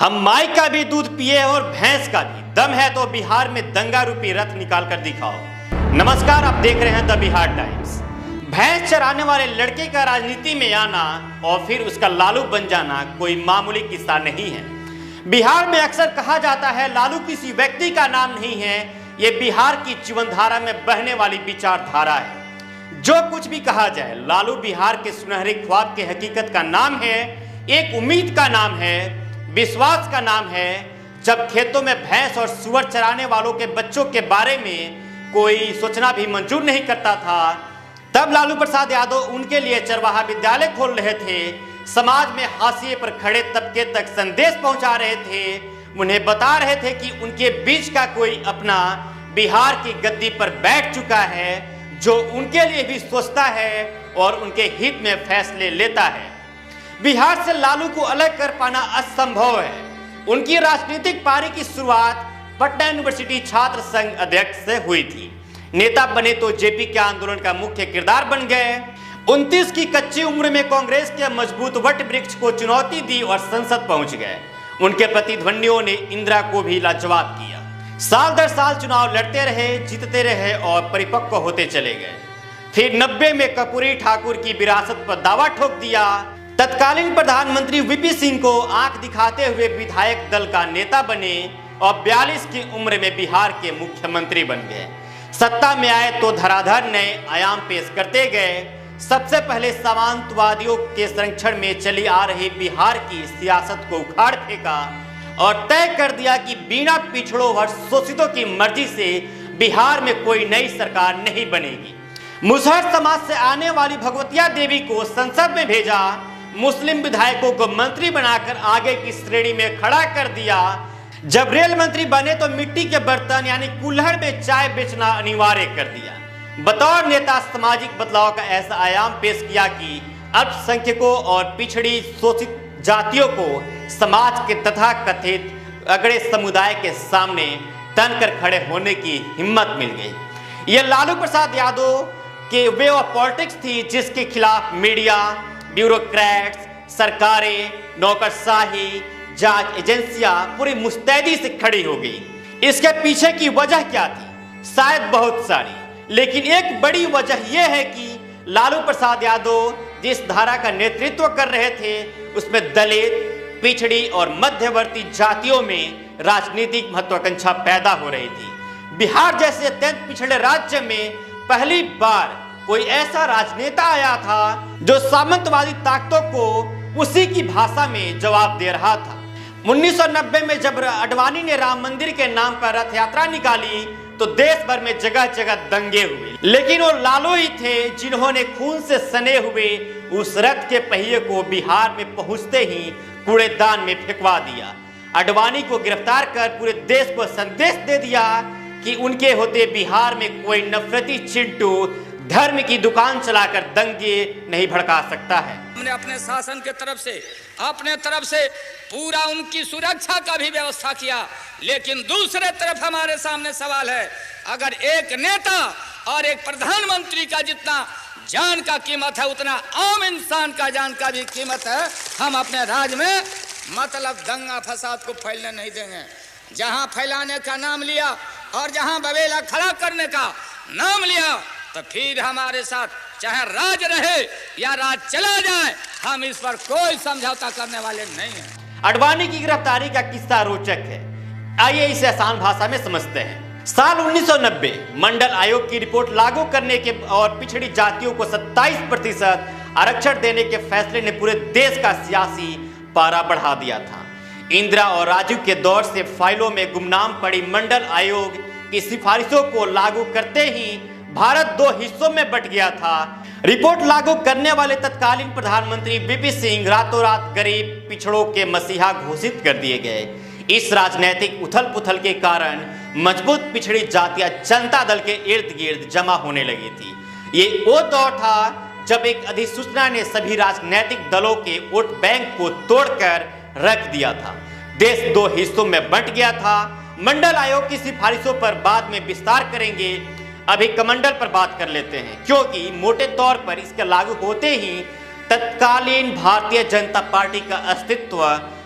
हम माई का भी दूध पिए और भैंस का भी, दम है तो बिहार में दंगा रूपी रथ निकाल कर दिखाओ। नमस्कार, आप देख रहे हैं द बिहार टाइम्स। भैंस चराने वाले लड़के का राजनीति में आना और फिर उसका लालू बन जाना कोई मामूली किस्सा नहीं है। बिहार में अक्सर कहा जाता है लालू किसी व्यक्ति का नाम नहीं है, ये बिहार की जीवनधारा में बहने वाली विचारधारा है। जो कुछ भी कहा जाए, लालू बिहार के सुनहरे ख्वाब के हकीकत का नाम है, एक उम्मीद का नाम है, विश्वास का नाम है। जब खेतों में भैंस और सुअर चराने वालों के बच्चों के बारे में कोई सोचना भी मंजूर नहीं करता था, तब लालू प्रसाद यादव उनके लिए चरवाहा विद्यालय खोल रहे थे, समाज में हाशिए पर खड़े तबके तक संदेश पहुंचा रहे थे, उन्हें बता रहे थे कि उनके बीच का कोई अपना बिहार की गद्दी पर बैठ चुका है, जो उनके लिए भी सोचता है और उनके हित में फैसले लेता है। बिहार से लालू को अलग कर पाना असंभव है। उनकी राजनीतिक पारी की शुरुआत पटना यूनिवर्सिटी छात्र संघ अध्यक्ष से हुई थी। नेता बने तो जेपी के आंदोलन का मुख्य किरदार बन गए। 29 की कच्ची उम्र में कांग्रेस के मजबूत वट वृक्ष को चुनौती दी और संसद पहुंच गए। उनके प्रतिद्वंदियों ने इंदिरा को भी लाजवाब किया। साल दर साल चुनाव लड़ते रहे, जीतते रहे और परिपक्व होते चले गए। फिर 90 में कर्पूरी ठाकुर की विरासत पर दावा ठोक दिया। तत्कालीन प्रधानमंत्री वीपी सिंह को आंख दिखाते हुए विधायक दल का नेता बने और 42 की उम्र में बिहार के मुख्यमंत्री बन गए। सत्ता में आए तो धराधर नए आयाम पेश करते गए। सबसे पहले सामंतवादियों के संरक्षण में चली आ रही बिहार की सियासत को उखाड़ फेंका और तय कर दिया कि बिना पिछड़ों और शोषितों की मर्जी से बिहार में कोई नई सरकार नहीं बनेगी। मुसहर समाज से आने वाली भगवतिया देवी को संसद में भेजा। मुस्लिम विधायकों को मंत्री बनाकर आगे की श्रेणी में खड़ा कर दिया। जब रेल मंत्री बने तो मिट्टी के बर्तन यानी कुल्हड़ में चाय बेचना अनिवार्य कर दिया। बतौर नेता सामाजिक बदलाव का ऐसा आयाम पेश किया कि अल्पसंख्यकों और पिछड़ी शोषित जातियों को समाज के तथाकथित अगड़े समुदाय के सामने तनकर खड़े होने की हिम्मत मिल गई। यह लालू प्रसाद यादव के वे ऑफ पॉलिटिक्स थी, जिसके खिलाफ मीडिया, ब्यूरोक्रेट्स, सरकारें, नौकरशाही, जांच एजेंसियां पूरी मुस्तैदी से खड़ी हो गई। इसके पीछे की वजह क्या थी? शायद बहुत सारी, लेकिन एक बड़ी वजह यह है कि लालू प्रसाद यादव जिस धारा का नेतृत्व कर रहे थे, उसमें दलित, पिछड़ी और मध्यवर्ती जातियों में राजनीतिक महत्वाकांक्षा पैदा हो रही थी। बिहार जैसे अत्यंत पिछड़े राज्य में पहली बार कोई ऐसा राजनेता आया था जो सामंतवादी ताकतों को उसी की भाषा में जवाब दे रहा था। 1990 में जब अडवाणी ने राम मंदिर के नाम पर रथ यात्रा निकाली तो देश भर में जगह जगह दंगे हुए, लेकिन वो लालू ही थे जिन्होंने खून से सने हुए उस रथ के पहिए को बिहार में पहुंचते ही कूड़ेदान में फेंकवा दिया। अडवाणी को गिरफ्तार कर पूरे देश को संदेश दे दिया कि उनके होते बिहार में कोई नफरती चिंटू धर्म की दुकान चलाकर दंगे नहीं भड़का सकता है। हमने अपने शासन के अपने तरफ से पूरा उनकी सुरक्षा का भी व्यवस्था किया, लेकिन दूसरे तरफ हमारे सामने सवाल है, अगर एक नेता और एक प्रधानमंत्री का जितना जान का कीमत है उतना आम इंसान का जान का भी कीमत है। हम अपने राज्य में मतलब दंगा फसाद को फैलने नहीं देंगे। जहां फैलाने का नाम लिया और जहां बवेला खड़ा करने का नाम लिया, तो फिर हमारे साथ चाहे राज रहे या राज चला जाए, हम इस पर कोई समझौता करने वाले नहीं हैं। अडवाणी की गिरफ्तारी का किस्सा रोचक है, आइए इसे आसान भाषा में समझते हैं। साल 1990 मंडल आयोग की रिपोर्ट लागू करने के और पिछड़ी जातियों को 27% आरक्षण देने के फैसले ने पूरे देश का सियासी पारा बढ़ा दिया था। इंदिरा और राजीव के दौर से फाइलों में गुमनाम पड़ी मंडल आयोग की सिफारिशों को लागू करते ही भारत दो हिस्सों में बट गया था। रिपोर्ट लागू करने वाले तत्कालीन प्रधानमंत्री वीपी सिंह रातों रात गरीब पिछड़ों के मसीहा घोषित कर दिए गए। इस राजनीतिक उथल पुथल के कारण मजबूत पिछड़ी जातियां जनता दल के इर्द गिर्द जमा होने लगी थी। ये वो दौर था जब एक अधिसूचना ने सभी राजनीतिक दलों के वोट बैंक को तोड़कर रख दिया था। देश दो हिस्सों में बंट गया था। मंडल आयोग की सिफारिशों पर बाद में विस्तार करेंगे, अभी कमंडल पर बात कर लेते हैं, क्योंकि मोटे तौर पर इसके लागू होते ही तत्कालीन भारतीय जनता पार्टी का अस्तित्व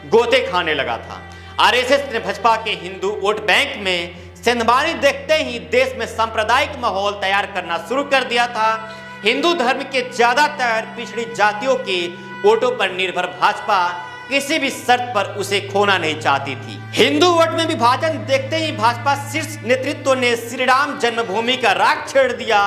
गोते खाने लगा था। आरएसएस ने भाजपा के हिंदू वोट बैंक में सेंधमारी देखते ही देश में सांप्रदायिक माहौल तैयार करना शुरू कर दिया था। हिंदू धर्म के ज्यादातर पिछड़ी जातियों के वोटों पर निर्भर भाजपा किसी भी शर्त पर उसे खोना नहीं चाहती थी। हिंदू वोट में विभाजन देखते ही भाजपा शीर्ष नेतृत्व ने श्री राम जन्मभूमि का राग छेड़ दिया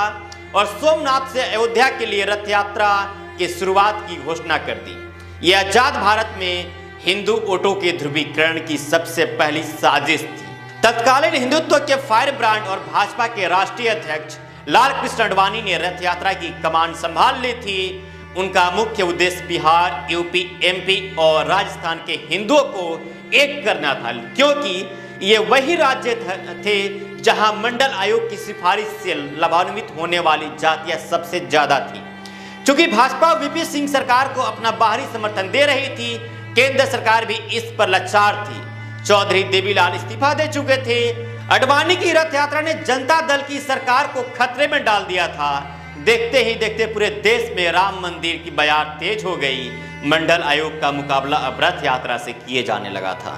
और सोमनाथ से अयोध्या के लिए रथ यात्रा की शुरुआत की घोषणा कर दी। यह आजाद भारत में हिंदू वोटों के ध्रुवीकरण की सबसे पहली साजिश थी। तत्कालीन हिंदुत्व के फायर ब्रांड और भाजपा के राष्ट्रीय अध्यक्ष लाल कृष्ण आडवाणी ने रथ यात्रा की कमान संभाल ली थी। उनका मुख्य उद्देश्य बिहार, यूपी, एमपी और राजस्थान के हिंदुओं को एक करना था, क्योंकि ये वही राज्य थे जहां मंडल आयोग की सिफारिश से लाभान्वित होने वाली जातियां सबसे ज्यादा थी। चूंकि भाजपा वीपी सिंह सरकार को अपना बाहरी समर्थन दे रही थी, केंद्र सरकार भी इस पर लाचार थी। चौधरी देवीलाल इस्तीफा दे चुके थे। आडवाणी की रथ यात्रा ने जनता दल की सरकार को खतरे में डाल दिया था। देखते ही देखते पूरे देश में राम मंदिर की बयार तेज हो गई। मंडल आयोग का मुकाबला अब रथ यात्रा से किए जाने लगा था।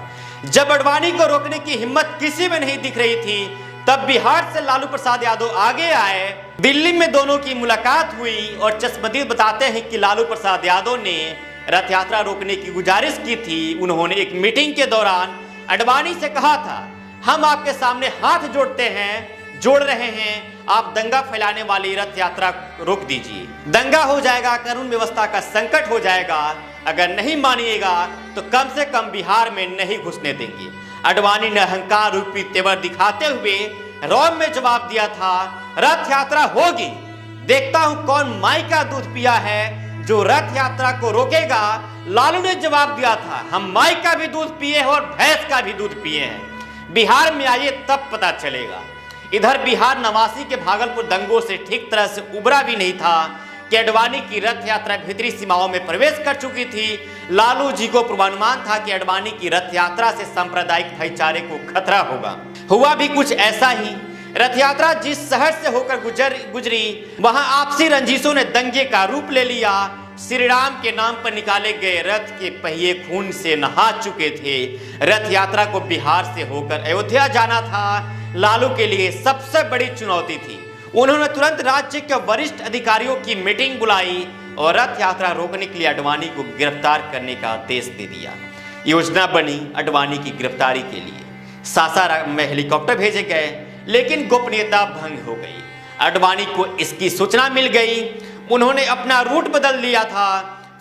जब आडवाणी को रोकने की हिम्मत किसी में नहीं दिख रही थी, तब बिहार से लालू प्रसाद यादव आगे आए। दिल्ली में दोनों की मुलाकात हुई और चश्मदीद बताते हैं कि लालू प्रसाद यादव ने रथ यात्रा रोकने की गुजारिश की थी। उन्होंने एक मीटिंग के दौरान आडवाणी से कहा था, हम आपके सामने हाथ जोड़ रहे हैं, आप दंगा फैलाने वाली रथ यात्रा रोक दीजिए। दंगा हो जाएगा, कानून व्यवस्था का संकट हो जाएगा। अगर नहीं मानिएगा तो कम से कम बिहार में नहीं घुसने देंगे। आडवाणी ने अहंकार रूपी तेवर दिखाते हुए रौब में जवाब दिया था, रथ यात्रा होगी, देखता हूं कौन माई का दूध पिया है जो रथ यात्रा को रोकेगा। लालू ने जवाब दिया था, हम माई का भी दूध पिए हैं और भैंस का भी दूध पिए हैं, बिहार में आइए तब पता चलेगा। इधर बिहार नवासी के भागलपुर दंगों से ठीक तरह से उबरा भी नहीं था कि आडवाणी की रथ यात्रा भीतरी सीमाओं में प्रवेश कर चुकी थी। लालू जी को पूर्वानुमान था कि आडवाणी की रथ यात्रा से सांप्रदायिक भाईचारे को खतरा होगा। हुआ भी कुछ ऐसा ही। रथ यात्रा जिस शहर से होकर गुजरी वहां आपसी रंजिशों ने दंगे का रूप ले लिया। श्री राम के नाम पर निकाले गए रथ के पहिए खून से नहा चुके थे। रथ यात्रा को बिहार से होकर अयोध्या जाना था। लालू के लिए सबसे बड़ी चुनौती थी। उन्होंने तुरंत राज्य के वरिष्ठ अधिकारियों की मीटिंग बुलाई और रथ यात्रा रोकने के लिए आडवाणी को गिरफ्तार करने का आदेश दे दिया। योजना बनी आडवाणी की गिरफ्तारी के लिए। सासाराम में हेलीकॉप्टर भेजे गए, लेकिन गोपनीयता भंग हो गई। आडवाणी को इसकी सूचना मिल गई। उन्होंने अपना रूट बदल लिया था।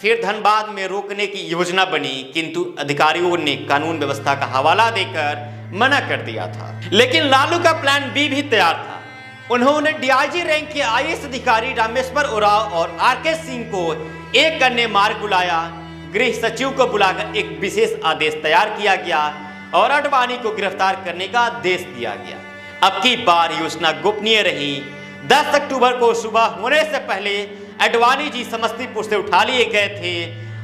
फिर धनबाद में रोकने की योजना बनी, किंतु अधिकारियों ने कानून व्यवस्था का हवाला देकर मना कर दिया था। लेकिन लालू का प्लान बी भी तैयार था। उन्होंने डीआईजी रैंक के आईएएस अधिकारी रामेश्वर उरांव और आरके सिंह को एक अन्य मार्ग बुलाया। गृह सचिव को बुलाकर एक विशेष आदेश तैयार किया गया और आडवाणी को गिरफ्तार करने का आदेश दिया गया। अब की बार योजना गोपनीय रही। 10 अक्टूबर को सुबह होने से पहले आडवाणी जी समस्तीपुर से उठा लिए गए थे।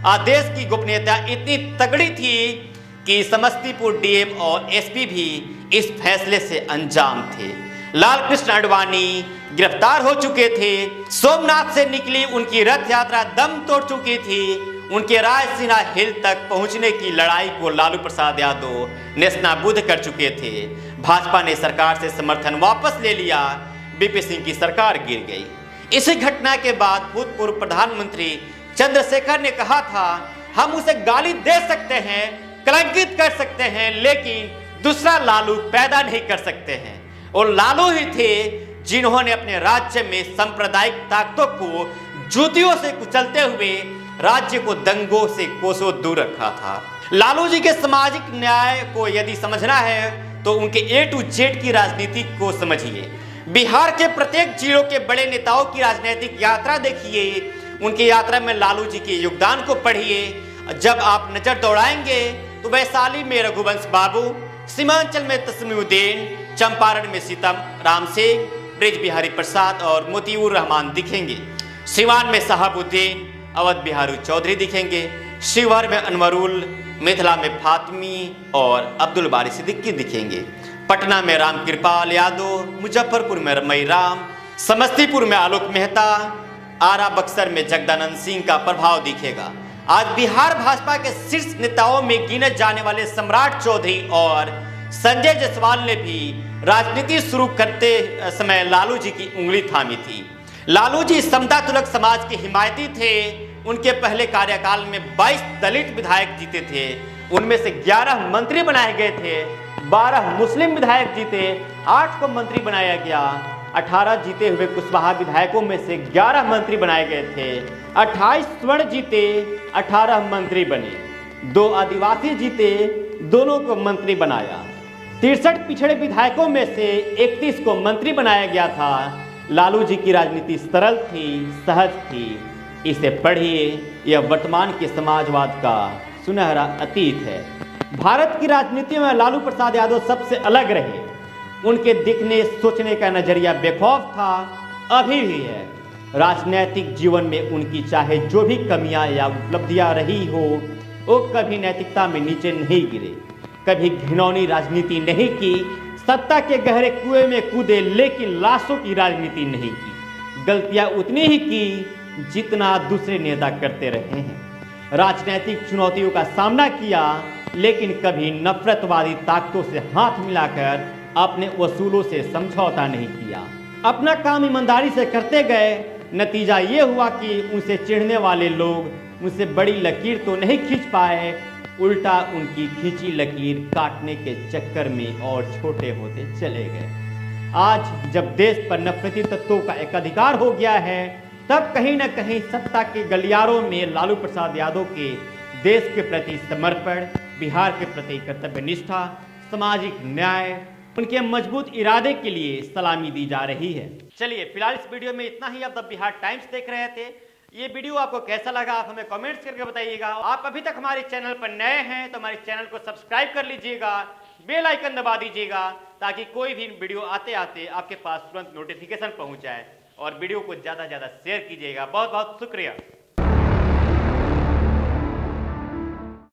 आदेश की गोपनीयता इतनी तगड़ी थी कि समस्तीपुर डीएम और एसपी भी इस फैसले से अनजान थे। लाल कृष्ण आडवाणी गिरफ्तार हो चुके थे। सोमनाथ से निकली उनकी रथ यात्रा दम तोड़ चुकी थी। उनके रायसीना हिल तक पहुंचने की लड़ाई को लालू प्रसाद यादव नेस्तनाबूद कर चुके थे। भाजपा ने सरकार से समर्थन वापस ले लिया। वीपी सिंह की सरकार गिर गई। इसी घटना के बाद भूतपूर्व प्रधानमंत्री चंद्रशेखर ने कहा था, हम उसे गाली दे सकते हैं, कलंकित कर सकते हैं, लेकिन दूसरा लालू पैदा नहीं कर सकते हैं। और लालू ही थे जिन्होंने अपने राज्य में सांप्रदायिक ताकतों को जूतियों से कुचलते हुए राज्य को दंगों से कोसों दूर रखा था। लालू जी के सामाजिक न्याय को यदि समझना है तो उनके A to Z की राजनीति को समझिए। बिहार के प्रत्येक जिलों के बड़े नेताओं की राजनीतिक यात्रा देखिए। उनकी यात्रा में लालू जी के योगदान को पढ़िए। जब आप नजर दौड़ाएंगे तो वैशाली में रघुवंश बाबू, सीमांचल में तस्मीउद्दीन, चंपारण में सीतम राम सिंह, ब्रिज बिहारी प्रसाद और मोतीउर रहमान दिखेंगे। सिवान में साहबुद्दीन, अवध बिहारी चौधरी दिखेंगे। शिवहर में अनवरुल, मिथिला में फातिमी और अब्दुल बारी सिद्दीकी दिखेंगे। पटना में रामकृपाल यादव, मुजफ्फरपुर में रमई राम, समस्तीपुर में आलोक मेहता, आरा बक्सर में जगदानंद सिंह का प्रभाव दिखेगा। आज बिहार भाजपा के शीर्ष नेताओं में गिने जाने वाले सम्राट चौधरी और संजय जायसवाल ने भी राजनीति शुरू करते समय लालू जी की उंगली थामी थी। लालू जी समता तुलक समाज के हिमायती थे। उनके पहले कार्यकाल में 22 दलित विधायक जीते थे, उनमें से 11 मंत्री बनाए गए थे, 12 मुस्लिम विधायक जीते, 8 को मंत्री बनाया गया। 18 जीते हुए कुशवाहा विधायकों में से 11 मंत्री बनाए गए थे, 28 स्वर्ण जीते, 18 मंत्री बने, 2 आदिवासी जीते, दोनों को मंत्री बनाया। 63 पिछड़े विधायकों में से 31 को मंत्री बनाया गया था। लालू जी की राजनीति सरल थी, सहज थी। इसे पढ़िए, यह वर्तमान के समाजवाद का सुनहरा अतीत है। भारत की राजनीति में लालू प्रसाद यादव सबसे अलग रहे। उनके दिखने सोचने का नजरिया बेखौफ था, अभी भी है। राजनैतिक जीवन में उनकी चाहे जो भी कमियां या उपलब्धियां रही हो, वो कभी नैतिकता में नीचे नहीं गिरे, कभी घिनौनी राजनीति नहीं की, सत्ता के गहरे कुएं में कूदे लेकिन लाशों की राजनीति नहीं की। गलतियां उतनी ही की जितना दूसरे नेता करते रहे हैं। राजनीतिक चुनौतियों का सामना किया लेकिन कभी नफरतवादी ताकतों से हाथ मिलाकर अपने वसूलों से समझौता नहीं किया। अपना काम ईमानदारी से करते गए। नतीजा ये हुआ कि उनसे चिढ़ने वाले लोग उनसे बड़ी लकीर तो नहीं खींच पाए, उल्टा उनकी खींची लकीर काटने के चक्कर में और छोटे होते चले गए। आज जब देश पर नफरती तत्वों का एक अधिकार हो गया है, तब कहीं न कहीं सत्ता के गलियारों में लालू प्रसाद यादव के देश के प्रति समर्पण, बिहार के प्रति कर्तव्य निष्ठा, सामाजिक न्याय, उनके मजबूत इरादे के लिए सलामी दी जा रही है। चलिए फिलहाल इस वीडियो में इतना ही। आप द बिहार टाइम्स देख रहे थे। ये वीडियो आपको कैसा लगा आप हमें कमेंट्स करके बताइएगा। आप अभी तक हमारे चैनल पर नए हैं तो हमारे चैनल को सब्सक्राइब कर लीजिएगा, बेल आइकन दबा दीजिएगा ताकि कोई भी वीडियो आते आते आपके पास तुरंत नोटिफिकेशन पहुंच जाए। और वीडियो को ज़्यादा से ज़्यादा शेयर कीजिएगा। बहुत बहुत शुक्रिया।